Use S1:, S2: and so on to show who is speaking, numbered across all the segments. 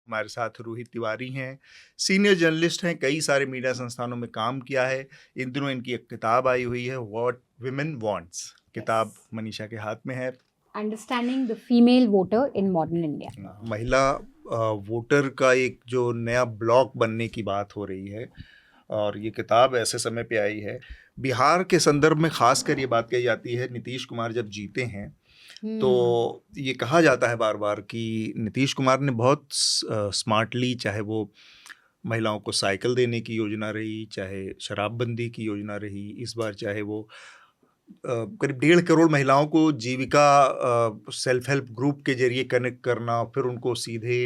S1: हमारे साथ रोहित तिवारी हैं, सीनियर जर्नलिस्ट हैं, कई सारे मीडिया संस्थानों में काम किया है। इन दिनों इनकी एक किताब आई हुई है, व्हाट विमेन वांट्स। किताब मनीषा के हाथ में है।
S2: Understanding the female voter in modern India.
S1: महिला वोटर का एक जो नया ब्लॉक बनने की बात हो रही है, और ये किताब ऐसे समय पे आई है। बिहार के संदर्भ में खासकर ये बात कही जाती है, नीतीश कुमार जब जीते हैं तो ये कहा जाता है बार बार कि नीतीश कुमार ने बहुत स्मार्टली, चाहे वो महिलाओं को साइकिल देने की योजना रही, चाहे शराबबंदी की योजना रही, इस बार चाहे वो करीब 1.5 करोड़ महिलाओं को जीविका सेल्फ हेल्प ग्रुप के जरिए कनेक्ट करना, फिर उनको सीधे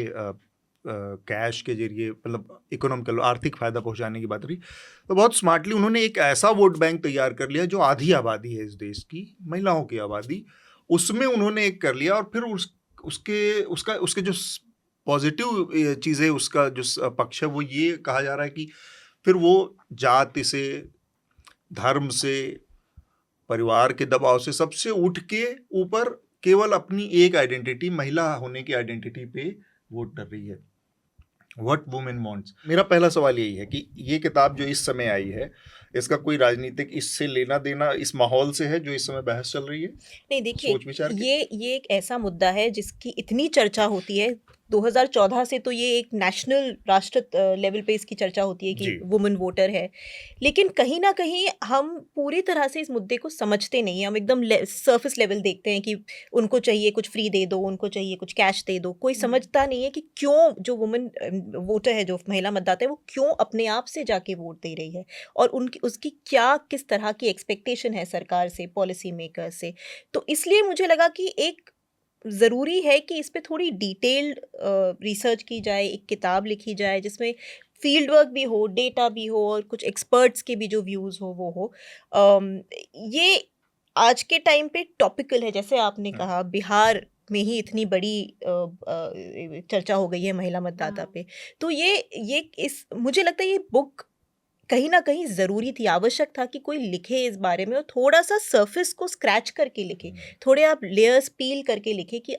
S1: कैश के जरिए, मतलब इकोनॉमिकल आर्थिक फ़ायदा पहुंचाने की बात रही। तो बहुत स्मार्टली उन्होंने एक ऐसा वोट बैंक तैयार कर लिया जो आधी आबादी है इस देश की, महिलाओं की आबादी, उसमें उन्होंने एक कर लिया। और फिर उसके जो पॉजिटिव चीज़ें, उसका जो पक्ष है, वो ये कहा जा रहा है कि फिर वो जाति से, धर्म से, परिवार के दबाव से, सबसे उठ के ऊपर केवल अपनी एक आइडेंटिटी, महिला होने की आइडेंटिटी पे वोट कर रही है। What women wants. मेरा पहला सवाल यही है कि ये किताब जो इस समय आई है, इसका कोई राजनीतिक इससे लेना देना इस माहौल से है जो इस समय बहस चल रही है?
S3: नहीं, देखिए,
S1: सोच विचार के?
S3: ये एक ऐसा मुद्दा है जिसकी इतनी चर्चा होती है 2014 से, तो ये एक नेशनल, राष्ट्र लेवल पे इसकी चर्चा होती है कि वुमेन वोटर है। लेकिन कहीं ना कहीं हम पूरी तरह से इस मुद्दे को समझते नहीं हैं। हम एकदम सरफेस लेवल देखते हैं कि उनको चाहिए कुछ फ्री दे दो, उनको चाहिए कुछ कैश दे दो। कोई समझता नहीं है कि क्यों जो वुमेन वोटर है, जो महिला मतदाता है, वो क्यों अपने आप से जाके वोट दे रही है, और उनकी उसकी क्या, किस तरह की एक्सपेक्टेशन है सरकार से, पॉलिसी मेकर से। तो इसलिए मुझे लगा कि एक ज़रूरी है कि इस पे थोड़ी डिटेल्ड रिसर्च की जाए, एक किताब लिखी जाए जिसमें फील्ड वर्क भी हो, डेटा भी हो, और कुछ एक्सपर्ट्स के भी जो व्यूज़ हो वो हो। ये आज के टाइम पे टॉपिकल है। जैसे आपने कहा, बिहार में ही इतनी बड़ी चर्चा हो गई है महिला मतदाता पे। तो ये इस मुझे लगता है ये बुक कहीं ना कहीं ज़रूरी थी, आवश्यक था कि कोई लिखे इस बारे में, और थोड़ा सा सरफेस को स्क्रैच करके लिखे, थोड़े आप लेयर्स पील करके लिखे कि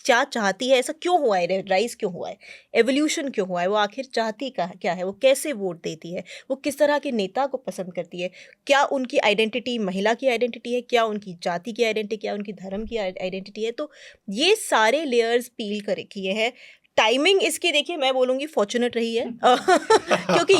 S3: क्या चाहती है, ऐसा क्यों हुआ है, राइज क्यों हुआ है, एवोल्यूशन क्यों हुआ है, वो आखिर चाहती क्या है, वो कैसे वोट देती है, वो किस तरह के नेता को पसंद करती है, क्या उनकी आइडेंटिटी महिला की आइडेंटिटी है, क्या उनकी जाति की आइडेंटिटी, क्या उनकी धर्म की आइडेंटिटी है। तो ये सारे लेयर्स पील कर किए हैं। टाइमिंग इसकी, देखिए, मैं बोलूँगी फॉर्चुनेट रही है क्योंकि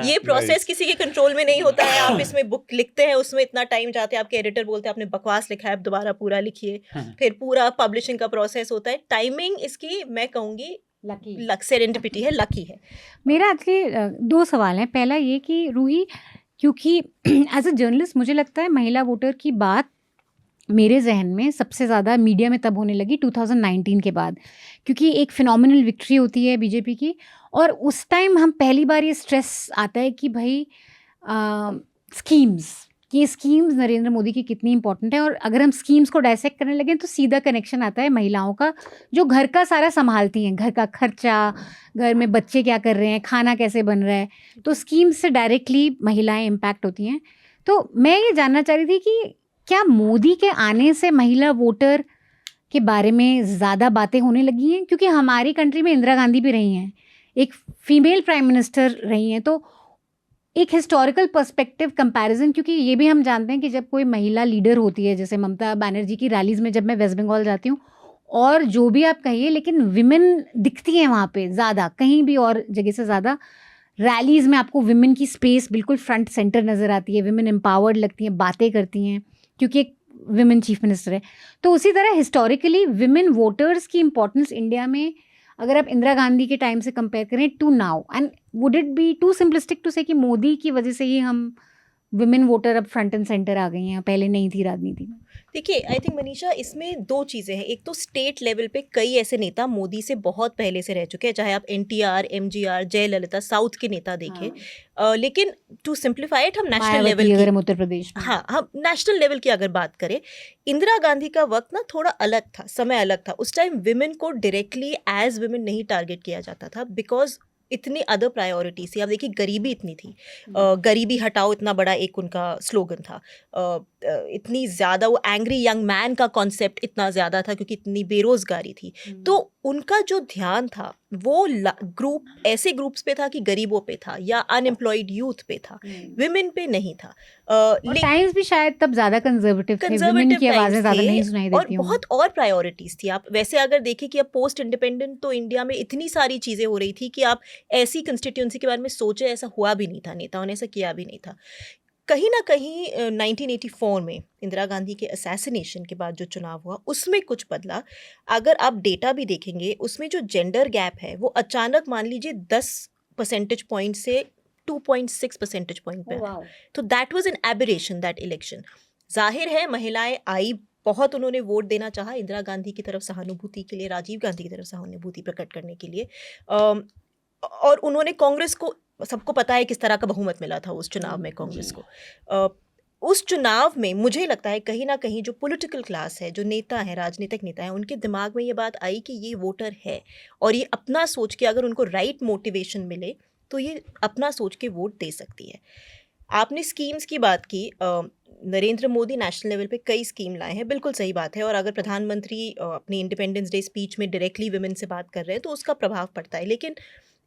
S3: ये प्रोसेस किसी के कंट्रोल में नहीं होता है। आप इसमें बुक लिखते हैं, उसमें इतना टाइम जाते हैं, आपके एडिटर बोलते हैं आपने बकवास लिखा है, आप दोबारा पूरा लिखिए, फिर पूरा पब्लिशिंग का प्रोसेस होता है। टाइमिंग इसकी, मैं कहूँगी, लक सेरेंडिपिटी है, लकी है।
S2: मेरा एक्चुअली 2 सवाल हैं। पहला ये कि रूही, क्योंकि एज अ जर्नलिस्ट मुझे लगता है महिला वोटर की बात मेरे जहन में सबसे ज़्यादा मीडिया में तब होने लगी 2019 के बाद, क्योंकि एक फिनोमिनल विक्ट्री होती है बीजेपी की, और उस टाइम हम पहली बार ये स्ट्रेस आता है कि भाई स्कीम्स, कि ये स्कीम्स नरेंद्र मोदी की कितनी इंपॉर्टेंट है। और अगर हम स्कीम्स को डायसेक्ट करने लगे तो सीधा कनेक्शन आता है महिलाओं का, जो घर का सारा संभालती हैं, घर का खर्चा, घर में बच्चे क्या कर रहे हैं, खाना कैसे बन रहा है, तो स्कीम्स से डायरेक्टली महिलाएं इम्पैक्ट होती हैं। तो मैं ये जानना चाह रही थी कि क्या मोदी के आने से महिला वोटर के बारे में ज़्यादा बातें होने लगी हैं? क्योंकि हमारी कंट्री में इंदिरा गांधी भी रही हैं, एक फीमेल प्राइम मिनिस्टर रही हैं, तो एक हिस्टोरिकल पर्सपेक्टिव कंपैरिजन, क्योंकि ये भी हम जानते हैं कि जब कोई महिला लीडर होती है, जैसे ममता बनर्जी की रैलीज़ में जब मैं वेस्ट बंगाल जाती हूँ, और जो भी आप कहिए, लेकिन विमेन दिखती हैं वहाँ पे ज़्यादा, कहीं भी और जगह से ज़्यादा। रैलीज़ में आपको विमेन की स्पेस बिल्कुल फ्रंट सेंटर नज़र आती है, विमेन एम्पावर्ड लगती हैं, बातें करती हैं, क्योंकि एक विमेन चीफ मिनिस्टर है। तो उसी तरह हिस्टोरिकली विमेन वोटर्स की इंपॉर्टेंस इंडिया में, अगर आप इंदिरा गांधी के टाइम से कंपेयर करें to now, and would it be too simplistic to say कि मोदी की वजह से ही हम विमेन वोटर अब फ्रंट एंड सेंटर आ गई हैं, पहले नहीं थी राजनीति में?
S3: देखिए, आई थिंक मनीषा, इसमें 2 चीज़ें हैं। एक तो स्टेट लेवल पे कई ऐसे नेता मोदी से बहुत पहले से रह चुके हैं, चाहे आप एनटीआर, एमजीआर, जयललिता, साउथ के नेता देखें। लेकिन टू सिंप्लीफाई इट, हम नेशनल लेवल की,
S2: अगर हम उत्तर प्रदेश में,
S3: हाँ, हम नेशनल लेवल की अगर बात करें, इंदिरा गांधी का वक्त ना थोड़ा अलग था, समय अलग था। उस टाइम विमेन को डायरेक्टली एज विमेन नहीं टारगेट किया जाता था, बिकॉज इतनी अदर प्रायोरिटीज थी। अब देखिए, गरीबी इतनी थी, गरीबी हटाओ, इतना बड़ा एक उनका स्लोगन था। इतनी ज़्यादा वो एंग्री यंग मैन का कॉन्सेप्ट इतना ज़्यादा था क्योंकि इतनी बेरोज़गारी थी। तो उनका जो ध्यान था वो ग्रुप ऐसे ग्रुप्स पे था कि गरीबों पे था या अनएम्प्लॉयड यूथ पे था, विमेन पे नहीं था।
S2: और टाइम्स भी शायद तब ज़्यादा कंजर्वेटिव थे, विमेन की आवाज़ें ज़्यादा नहीं सुनाई
S3: और
S2: देती होंगी।
S3: बहुत और प्रायोरिटीज़ थी। आप वैसे अगर देखें कि अब पोस्ट इंडिपेंडेंट तो इंडिया में इतनी सारी चीज़ें हो रही थी कि आप ऐसी कंस्टिट्यूंसी के बारे में सोचे, ऐसा हुआ भी नहीं था, नेताओं ने ऐसा किया भी नहीं था। कहीं ना कहीं 1984 में इंदिरा गांधी के असैसिनेशन के बाद जो चुनाव हुआ उसमें कुछ बदला। अगर आप डेटा भी देखेंगे उसमें जो जेंडर गैप है वो अचानक मान लीजिए 10 परसेंटेज पॉइंट से 2.6 परसेंटेज पॉइंट पे आया। तो that was an aberration that election. जाहिर है महिलाएं आई, बहुत उन्होंने वोट देना चाहा इंदिरा गांधी की तरफ सहानुभूति के लिए, राजीव गांधी की तरफ सहानुभूति प्रकट करने के लिए, और उन्होंने कांग्रेस को, सबको पता है किस तरह का बहुमत मिला था उस चुनाव में कांग्रेस को। उस चुनाव में मुझे लगता है कहीं ना कहीं जो पॉलिटिकल क्लास है, जो नेता है, राजनीतिक नेता है, उनके दिमाग में ये बात आई कि ये वोटर है और ये अपना सोच के अगर उनको राइट मोटिवेशन मिले तो ये अपना सोच के वोट दे सकती है। आपने स्कीम्स की बात की, नरेंद्र मोदी नेशनल लेवल पे कई स्कीम लाए हैं, बिल्कुल सही बात है। और अगर प्रधानमंत्री अपनी इंडिपेंडेंस डे स्पीच में डायरेक्टली विमेन से बात कर रहे हैं तो उसका प्रभाव पड़ता है। लेकिन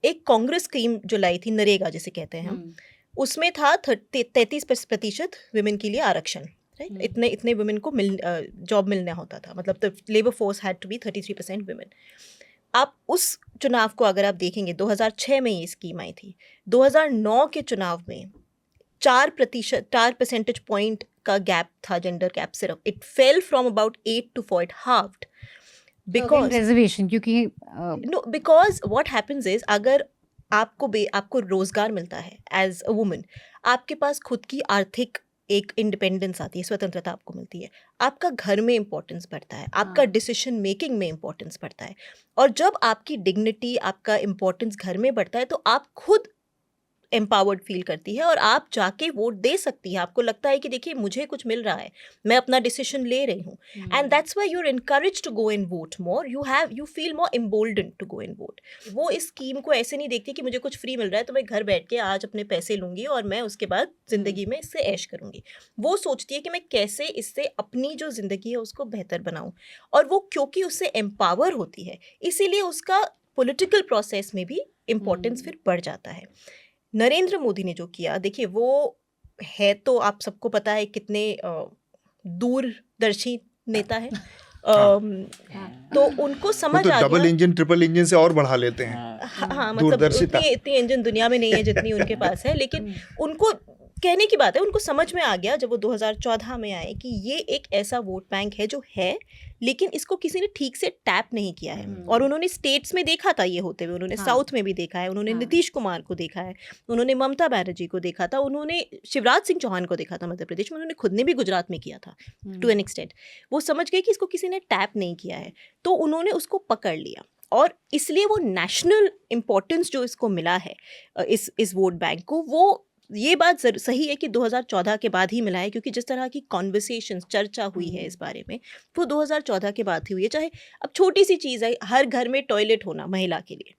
S3: एक कांग्रेस स्कीम जो लाई थी, नरेगा जिसे कहते हैं हम, उसमें था 33% विमेन के लिए आरक्षण, राइट? इतने विमेन को जॉब मिलना होता था, मतलब the labour force had to be 33% women. आप उस चुनाव को अगर आप देखेंगे, 2006 में ये स्कीम आई थी, 2009 के चुनाव में 4 परसेंटेज पॉइंट का गैप था, जेंडर गैप सिर्फ। It fell from about 8 to 4, it halved because
S2: reservation, क्योंकि
S3: no, because what happens is अगर आपको रोजगार मिलता है एज अ वुमन, आपके पास खुद की आर्थिक एक इंडिपेंडेंस आती है, स्वतंत्रता आपको मिलती है, आपका घर में इंपॉर्टेंस बढ़ता है, आपका डिसीजन मेकिंग में इंपॉर्टेंस बढ़ता है। और जब आपकी डिग्निटी, आपका इंपॉर्टेंस घर में बढ़ता है तो आप खुद एम्पावर्ड फील करती है और आप जाके वोट दे सकती है। आपको लगता है कि देखिए मुझे कुछ मिल रहा है, मैं अपना डिसीजन ले रही हूँ, and that's why you are encouraged to go and vote more, you feel more emboldened to go and vote. वो इस स्कीम को ऐसे नहीं देखती कि मुझे कुछ फ्री मिल रहा है तो मैं घर बैठ के आज अपने पैसे लूँगी और मैं उसके बाद ज़िंदगी में इससे ऐश करूँगी। वो सोचती है कि मैं कैसे इससे अपनी जो ज़िंदगी है उसको बेहतर बनाऊँ, और वो क्योंकि उससे एम्पावर होती है इसीलिए उसका पॉलिटिकल प्रोसेस में भी इम्पोर्टेंस फिर बढ़ जाता है। नरेंद्र मोदी ने जो किया, देखिए वो है तो आप सबको पता है कितने दूरदर्शी नेता है। तो उनको समझ
S1: तो
S3: आ
S1: डबल
S3: गया,
S1: इंजन ट्रिपल इंजन से और बढ़ा लेते हैं।
S3: हाँ मतलब इतनी इंजन दुनिया में नहीं है जितनी उनके पास है, लेकिन उनको कहने की बात है, उनको समझ में आ गया जब वो 2014 में आए कि ये एक ऐसा वोट बैंक है जो है, लेकिन इसको किसी ने ठीक से टैप नहीं किया है। और उन्होंने स्टेट्स में देखा था ये होते हुए, उन्होंने साउथ में भी देखा है, उन्होंने नीतीश कुमार को देखा है, उन्होंने ममता बनर्जी को देखा था, उन्होंने शिवराज सिंह चौहान को देखा था मध्य प्रदेश में, उन्होंने खुद ने भी गुजरात में किया था टू एन एक्सटेंट। वो समझ गए कि इसको किसी ने टैप नहीं किया है, तो उन्होंने उसको पकड़ लिया और इसलिए वो नेशनल इम्पोर्टेंस जो इसको मिला है, इस वोट बैंक को, वो ये बात सही है कि 2014 के बाद ही मिला है, क्योंकि जिस तरह की कॉन्वर्सेशंस, चर्चा हुई है इस बारे में, वो 2014 के बाद ही हुई है। चाहे अब छोटी सी चीज़ है, हर घर में टॉयलेट होना महिला के लिए,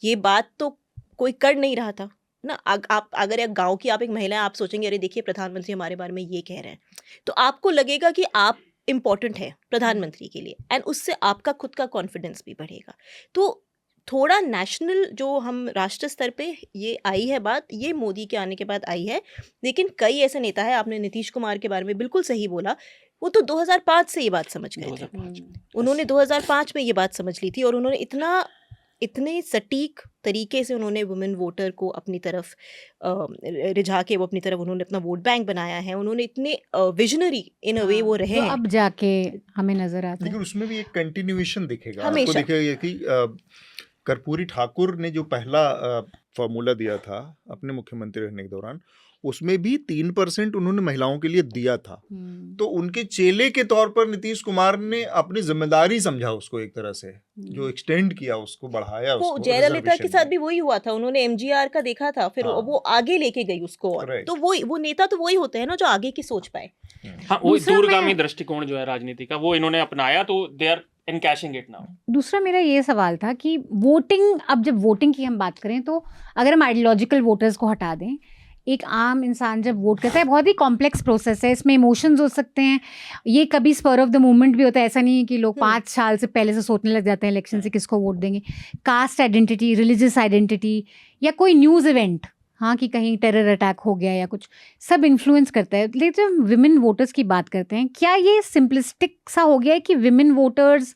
S3: ये बात तो कोई कर नहीं रहा था ना। आप अगर एक गाँव की आप एक महिला, आप सोचेंगे अरे देखिए प्रधानमंत्री हमारे बारे में ये कह रहे हैं, तो आपको लगेगा कि आप इम्पॉर्टेंट है प्रधानमंत्री के लिए, एंड उससे आपका खुद का कॉन्फिडेंस भी बढ़ेगा। तो थोड़ा नेशनल जो हम राष्ट्र स्तर पे ये आई है बात, ये मोदी के आने के बाद आई है। लेकिन कई ऐसे नेता है, आपने नीतीश कुमार के बारे में बिल्कुल सही बोला, वो तो 2005 से ये बात समझ गए थे। उन्होंने 2005 में ये बात समझ ली थी और उन्होंने इतने सटीक तरीके से उन्होंने वुमेन वोटर को अपनी तरफ रिझा के वो अपनी तरफ उन्होंने अपना वोट बैंक बनाया है। उन्होंने इतने विजनरी इन अ वे वो रहे हैं,
S2: अब जाके हमें नजर आता है।
S1: लेकिन उसमें भी एक कंटिन्यूएशन दिखेगा, आपको
S3: हमेशा
S1: दिखेगा कि कर्पूरी ठाकुर ने जो पहला फॉर्मूला दिया था अपने मुख्यमंत्री रहने के दौरान, उसमें भी 3% उन्होंने महिलाओं के लिए दिया था। तो उनके चेले के तौर पर नीतीश कुमार ने अपनी जिम्मेदारी समझा उसको, एक तरह से जो एक्सटेंड किया, उसको बढ़ाया, उसको।
S3: जयललिता के साथ भी वही हुआ था, उन्होंने एमजीआर का देखा था, फिर वो आगे लेके गई उसको, और तो वो नेता तो वही होते हैं ना जो आगे की सोच पाए।
S4: हाँ, वो दूरगामी दृष्टिकोण जो है राजनीति का, वो इन्होंने अपनाया, तो दे आर एनकैशिंग इट नाउ।
S2: दूसरा मेरा ये सवाल था कि वोटिंग, अब जब वोटिंग की हम बात करें तो अगर हम आइडियोलॉजिकल वोटर्स को हटा दें, एक आम इंसान जब वोट करता है, बहुत ही कॉम्प्लेक्स प्रोसेस है, इसमें इमोशंस हो सकते हैं, ये कभी स्पर ऑफ द मोमेंट भी होता है, ऐसा नहीं है कि लोग 5 साल से पहले से सोचने लग जाते हैं इलेक्शन से किसको वोट देंगे। कास्ट आइडेंटिटी, रिलीजियस आइडेंटिटी या कोई न्यूज़ इवेंट, हाँ कि कहीं टेरर अटैक हो गया या कुछ, सब इन्फ्लुएंस करता है। लेकिन जब विमेन वोटर्स की बात करते हैं, क्या ये सिंपलिस्टिक सा हो गया है कि विमेन वोटर्स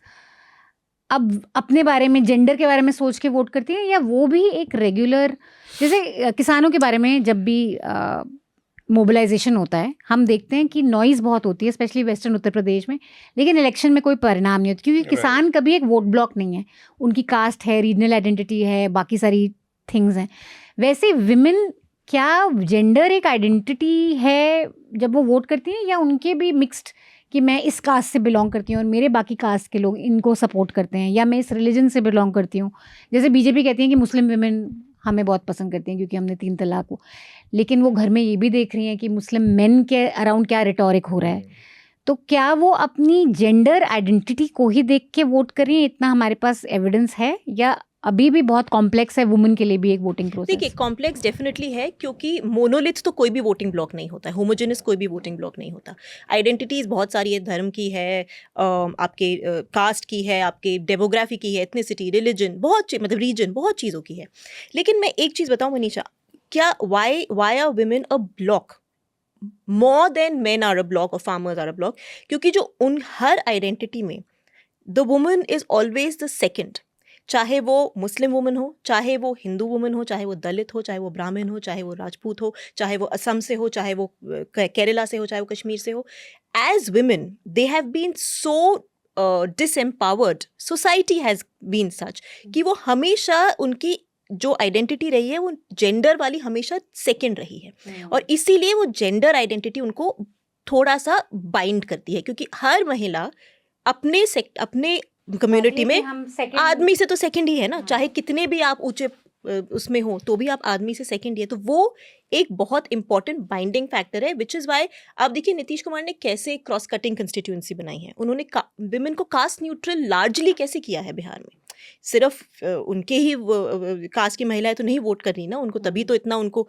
S2: अब अपने बारे में, जेंडर के बारे में सोच के वोट करती हैं, या वो भी एक रेगुलर, जैसे किसानों के बारे में जब भी मोबिलाइजेशन होता है, हम देखते हैं कि नॉइज़ बहुत होती है, स्पेशली वेस्टर्न उत्तर प्रदेश में, लेकिन इलेक्शन में कोई परिणाम नहीं होता, क्योंकि किसान कभी एक वोट ब्लॉक नहीं है, उनकी कास्ट है, रीजनल आइडेंटिटी है, बाकी सारी थिंग्स हैं। वैसे विमेन, क्या जेंडर एक आइडेंटिटी है जब वो वोट करती हैं, या उनके भी मिक्स्ड कि मैं इस कास्ट से बिलोंग करती हूँ और मेरे बाकी कास्ट के लोग इनको सपोर्ट करते हैं, या मैं इस रिलीजन से बिलोंग करती हूँ? जैसे बीजेपी कहती है कि मुस्लिम विमेन हमें बहुत पसंद करती हैं क्योंकि हमने 3 तलाक को, लेकिन वो घर में ये भी देख रही हैं कि मुस्लिम मेन के अराउंड क्या रिटोरिक हो रहा है। तो क्या वो अपनी जेंडर आइडेंटिटी को ही देख के वोट कर रही हैं? इतना हमारे पास एविडेंस है, या अभी भी बहुत कॉम्प्लेक्स है वुमेन के लिए भी एक वोटिंग प्रोसेस?
S3: देखिए, कॉम्प्लेक्स डेफिनेटली है, क्योंकि मोनोलिथ तो कोई भी वोटिंग ब्लॉक नहीं होता है, होमोजेनस कोई भी वोटिंग ब्लॉक नहीं होता। आइडेंटिटीज़ बहुत सारी है, धर्म की है, आपके कास्ट की है, आपके डेमोग्राफी की है, एथनिसिटी, रिलीजन, मतलब रीजन, बहुत चीज़ों की है। लेकिन मैं एक चीज़ बताऊँ मनीषा, क्या why are women a block more than men are a block or farmers are a block? क्योंकि जो उन हर आइडेंटिटी में the woman is always the second, चाहे वो मुस्लिम वुमन हो, चाहे वो हिंदू वुमन हो, चाहे वो दलित हो, चाहे वो ब्राह्मण हो, चाहे वो राजपूत हो, चाहे वो असम से हो, चाहे वो केरला से हो, चाहे वो कश्मीर से हो। As women they have been so disempowered, society has been such कि वो हमेशा, उनकी जो आइडेंटिटी रही है वो जेंडर वाली हमेशा सेकेंड रही है, और इसीलिए वो जेंडर आइडेंटिटी उनको थोड़ा सा बाइंड करती है, क्योंकि हर महिला अपने कम्युनिटी में आदमी से तो सेकंड ही है ना, चाहे कितने भी आप ऊंचे उसमें हो तो भी आप आदमी से सेकंड ही है। तो वो एक बहुत इंपॉर्टेंट बाइंडिंग फैक्टर है, विच इज़ वाई आप देखिए नीतीश कुमार ने कैसे क्रॉस कटिंग कंस्टिट्यूएंसी बनाई है, उन्होंने विमेन को कास्ट न्यूट्रल लार्जली कैसे किया है बिहार में। सिर्फ उनके ही कास्ट की महिलाएं तो नहीं वोट कर रही ना, उनको तभी तो इतना उनको,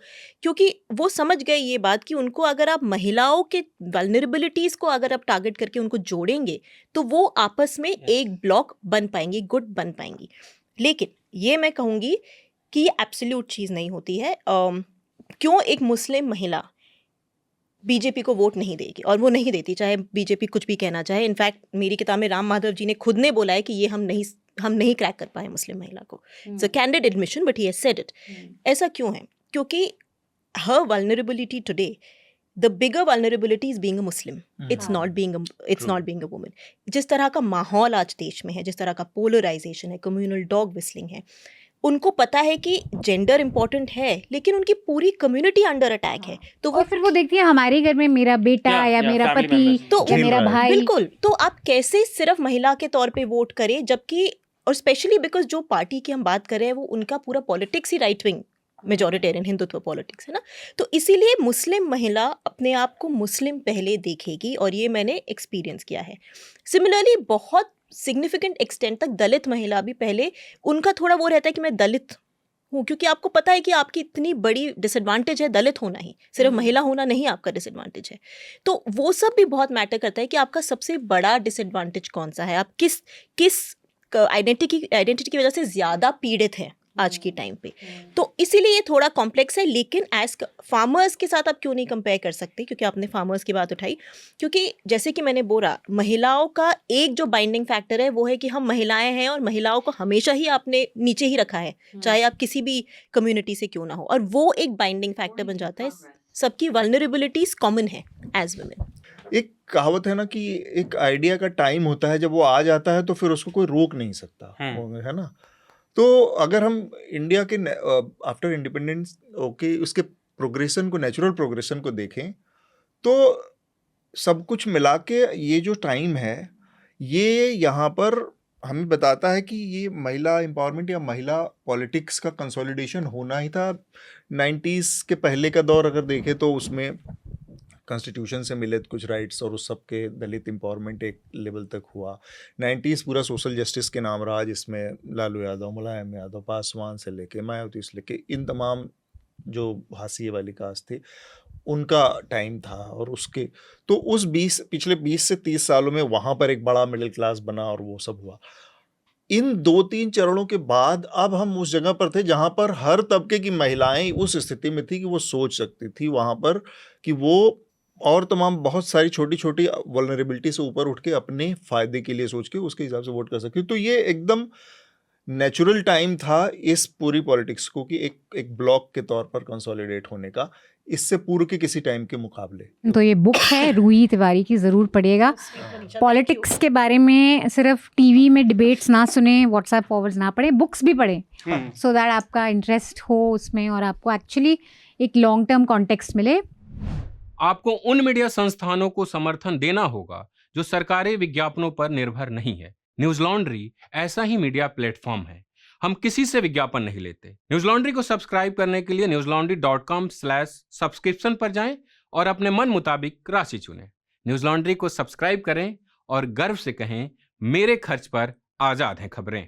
S3: क्योंकि वो समझ गए ये बात कि उनको अगर आप महिलाओं के वल्नरेबिलिटीज़ को अगर आप टारगेट करके उनको जोड़ेंगे तो वो आपस में एक ब्लॉक बन पाएंगी, गुट बन पाएंगी। लेकिन ये मैं कहूँगी कि ये एब्सोल्यूट चीज़ नहीं होती है। क्यों एक मुस्लिम महिला बीजेपी को वोट नहीं देगी, और वो नहीं देती चाहे बीजेपी कुछ भी कहना चाहे। इनफैक्ट मेरी किताब में राम माधव जी ने खुद ने बोला है कि ये हम नहीं क्रैक कर पाए मुस्लिम महिला को। It's a candid admission but he has said it. ऐसा क्यों है? क्योंकि her vulnerability today, the bigger vulnerability is being a Muslim, it's not being a woman. जिस तरह का माहौल आज देश में है, जिस तरह का पोलराइजेशन है, कम्युनल डॉग विस्लिंग है, उनको पता है कि जेंडर इंपॉर्टेंट है, लेकिन उनकी पूरी कम्युनिटी अंडर अटैक है। तो
S2: वो फिर वो देखती है हमारे घर में मेरा बेटा या मेरा पति
S3: तो
S2: या मेरा भाई।
S3: बिल्कुल, तो आप कैसे सिर्फ महिला के तौर पे वोट करें, जबकि, और स्पेशली बिकॉज जो पार्टी की हम बात कर रहे हैं वो उनका पूरा पॉलिटिक्स ही right wing majoritarian Hindutva politics है ना। तो इसीलिए मुस्लिम महिला अपने आप को मुस्लिम पहले देखेगी, और ये मैंने एक्सपीरियंस किया है। सिमिलरली बहुत सिग्निफिकेंट एक्सटेंट तक दलित महिला भी पहले, उनका थोड़ा वो रहता है कि मैं दलित हूँ, क्योंकि आपको पता है कि आपकी इतनी बड़ी डिसएडवांटेज है दलित होना ही, सिर्फ महिला होना नहीं आपका डिसएडवांटेज है। तो वो सब भी बहुत मैटर करता है कि आपका सबसे बड़ा डिसएडवांटेज कौन सा है, आप किस आइडेंटिटी की वजह से ज़्यादा पीड़ित हैं आज के टाइम पे। तो इसीलिए ये थोड़ा कॉम्प्लेक्स है। लेकिन एज फार्मर्स के साथ आप क्यों नहीं कंपेयर कर सकते, क्योंकि आपने फार्मर्स की बात उठाई, क्योंकि जैसे कि मैंने बोला, महिलाओं का एक जो बाइंडिंग फैक्टर है वो है कि हम महिलाएं हैं, और महिलाओं को हमेशा ही आपने नीचे ही रखा है, चाहे आप किसी भी कम्युनिटी से क्यों ना हो, और वो एक बाइंडिंग फैक्टर बन जाता है। सबकी वल्नरेबिलिटीज कॉमन है एज वुमेन।
S1: एक कहावत है ना कि एक आइडिया का टाइम होता है, जब वो आ जाता है तो फिर उसको कोई रोक नहीं सकता, है ना। तो अगर हम इंडिया के आफ्टर इंडिपेंडेंस उसके प्रोग्रेशन को, नेचुरल प्रोग्रेशन को देखें, तो सब कुछ मिला के ये जो टाइम है, ये यहाँ पर हमें बताता है कि ये महिला एम्पावरमेंट या महिला पॉलिटिक्स का कंसोलिडेशन होना ही था। 90s के पहले का दौर अगर देखें तो उसमें कॉन्स्टिट्यूशन से मिले कुछ राइट्स, और उस सब के दलित एम्पावरमेंट एक लेवल तक हुआ। 90s पूरा सोशल जस्टिस के नाम रहा, जिसमें लालू यादव, मुलायम यादव, पासवान से लेके मायावती से लेके इन तमाम जो हाशिए वाली कास्ट थी, उनका टाइम था। और उसके तो उस पिछले 20 से 30 सालों में वहाँ पर एक बड़ा मिडिल क्लास बना और वो सब हुआ। इन 2-3 चरणों के बाद अब हम उस जगह पर थे जहाँ पर हर तबके की महिलाएं उस स्थिति में थी कि वो सोच सकती थी वहाँ पर कि वो और तमाम बहुत सारी छोटी-छोटी वल्नरेबिलिटी से ऊपर उठ के अपने फ़ायदे के लिए सोच के उसके हिसाब से वोट कर सकती थी। तो ये एकदम नेचुरल टाइम था इस पूरी पॉलिटिक्स को कि एक ब्लॉक के तौर पर कंसोलिडेट होने का, इससे पूर्व के किसी टाइम के मुकाबले।
S2: तो ये बुक है रूही तिवारी की, ज़रूर पढ़िएगा। पॉलिटिक्स के बारे में सिर्फ टीवी में डिबेट्स ना सुने, व्हाट्सएप फॉरवर्ड्स ना पढ़ें, बुक्स भी पढ़ें सो दैट आपका इंटरेस्ट हो उसमें और आपको एक्चुअली एक लॉन्ग टर्म कॉन्टेक्स्ट मिले।
S5: आपको उन मीडिया संस्थानों को समर्थन देना होगा जो सरकारी विज्ञापनों पर निर्भर नहीं है। न्यूज लॉन्ड्री ऐसा ही मीडिया प्लेटफॉर्म है। हम किसी से विज्ञापन नहीं लेते। न्यूज लॉन्ड्री को सब्सक्राइब करने के लिए newslaundry.com/subscription पर जाएं और अपने मन मुताबिक राशि चुनें। न्यूज लॉन्ड्री को सब्सक्राइब करें और गर्व से कहें, मेरे खर्च पर आजाद हैं खबरें।